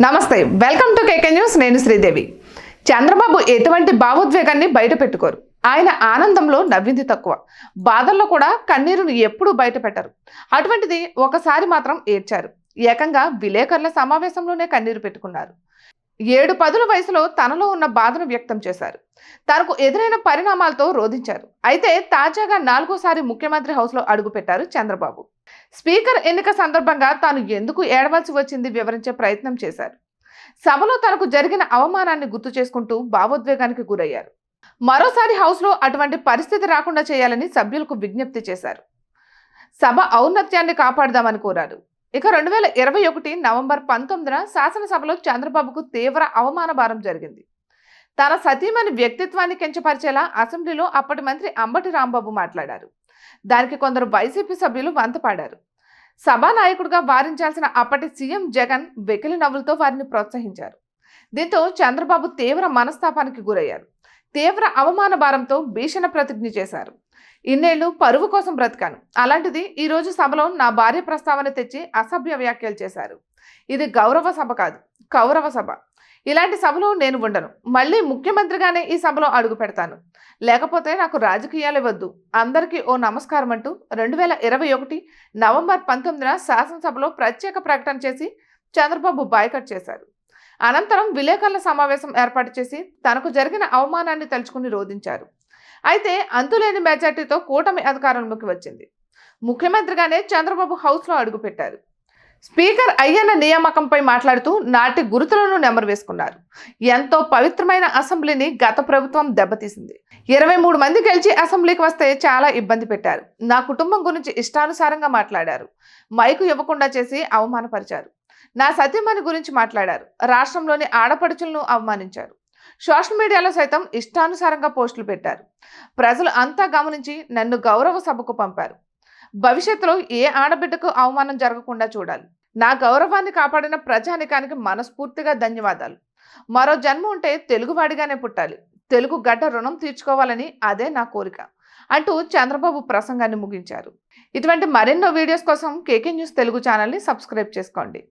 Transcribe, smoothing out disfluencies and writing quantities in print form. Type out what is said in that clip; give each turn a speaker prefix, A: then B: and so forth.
A: నమస్తే, welcome to KK news. నేను శ్రీదేవి. చంద్రబాబు ఎటువంటి భావోద్వేగాన్ని బయట పెట్టుకోరు. ఆయన ఆనందంలో నవ్వింది తక్కువ, బాధల్లో కూడా కన్నీరును ఎప్పుడూ బయట పెట్టరు. అటువంటిది ఒకసారి మాత్రం ఏడ్చారు. ఏకంగా విలేకరుల సమావేశంలోనే కన్నీరు పెట్టుకున్నారు. 7 వయసులో తనలో ఉన్న బాధను వ్యక్తం చేశారు. తనకు ఎదురైన పరిణామాలతో రోధించారు. అయితే తాజాగా 4వ సారి ముఖ్యమంత్రి హౌస్లో అడుగుపెట్టారు చంద్రబాబు. స్పీకర్ ఎన్నిక సందర్భంగా తాను ఎందుకు ఏడవలసి వచ్చింది వివరించే ప్రయత్నం చేశారు. సభలో తనకు జరిగిన అవమానాన్ని గుర్తు చేసుకుంటూ భావోద్వేగానికి గురయ్యారు. మరోసారి హౌస్లో అటువంటి పరిస్థితి రాకుండా చేయాలని సభ్యులకు విజ్ఞప్తి చేశారు. సభ ఔన్నత్యాన్ని కాపాడదామని కోరారు. ఇక 2021 నవంబర్ 19న శాసనసభలో చంద్రబాబుకు తీవ్ర అవమాన భారం జరిగింది. తన సతీమణి వ్యక్తిత్వాన్ని కించపరిచేలా అసెంబ్లీలో అప్పటి మంత్రి అంబటి రాంబాబు మాట్లాడారు. దానికి కొందరు వైసీపీ సభ్యులు వంతపాడారు. సభానాయకుడిగా వారించాల్సిన అప్పటి సీఎం జగన్ వెకిలి నవ్వులతో వారిని ప్రోత్సహించారు. దీంతో చంద్రబాబు తీవ్ర మనస్తాపానికి గురయ్యారు. తీవ్ర అవమాన భారంతో భీషణ ప్రతిజ్ఞ చేశారు. ఇన్నేళ్లు పరువు కోసం బ్రతికాను, అలాంటిది ఈరోజు సభలో నా భార్య ప్రస్తావన తెచ్చి అసభ్య వ్యాఖ్యలు చేశారు. ఇది గౌరవ సభ కాదు, కౌరవ సభ. ఇలాంటి సభలో నేను ఉండను. మళ్ళీ ముఖ్యమంత్రిగానే ఈ సభలో అడుగు పెడతాను, లేకపోతే నాకు రాజకీయాలే వద్దు. అందరికీ ఓ నమస్కారం అంటూ 2021 నవంబర్ 19న శాసనసభలో ప్రత్యేక ప్రకటన చేసి చంద్రబాబు బాయ్కట్ చేశారు. అనంతరం విలేకరుల సమావేశం ఏర్పాటు చేసి తనకు జరిగిన అవమానాన్ని తలుచుకుని రోధించారు. అయితే అంతులేని మెజార్టీతో కూటమి అధికారంలోకి వచ్చింది. ముఖ్యమంత్రిగానే చంద్రబాబు హౌస్లో అడుగుపెట్టారు. స్పీకర్ అయ్యన్న నియామకంపై మాట్లాడుతూ నాటి గుర్తులను నెమరు వేసుకున్నారు. ఎంతో పవిత్రమైన అసెంబ్లీని గత ప్రభుత్వం దెబ్బతీసింది. 23 మంది గెలిచి అసెంబ్లీకి వస్తే చాలా ఇబ్బంది పెట్టారు. నా కుటుంబం గురించి ఇష్టానుసారంగా మాట్లాడారు. మైకు ఇవ్వకుండా చేసి అవమానపరిచారు. నా సతీమణి గురించి మాట్లాడారు. రాష్ట్రంలోని ఆడపడుచులను అవమానించారు. సోషల్ మీడియాలో సైతం ఇష్టానుసారంగా పోస్టులు పెట్టారు. ప్రజలు అంతా గమనించి నన్ను గౌరవ సభకు పంపారు. భవిష్యత్తులో ఏ ఆడబిడ్డకు అవమానం జరగకుండా చూడాలి. నా గౌరవాన్ని కాపాడిన ప్రజానికానికి మనస్ఫూర్తిగా ధన్యవాదాలు. మరో జన్మ ఉంటే తెలుగువాడిగానే పుట్టాలి. తెలుగు గడ్డ రుణం తీర్చుకోవాలని అదే నా కోరిక అంటూ చంద్రబాబు ప్రసంగాన్ని ముగించారు. ఇటువంటి మరెన్నో వీడియోస్ కోసం కేకే న్యూస్ తెలుగు ఛానల్ని సబ్స్క్రైబ్ చేసుకోండి.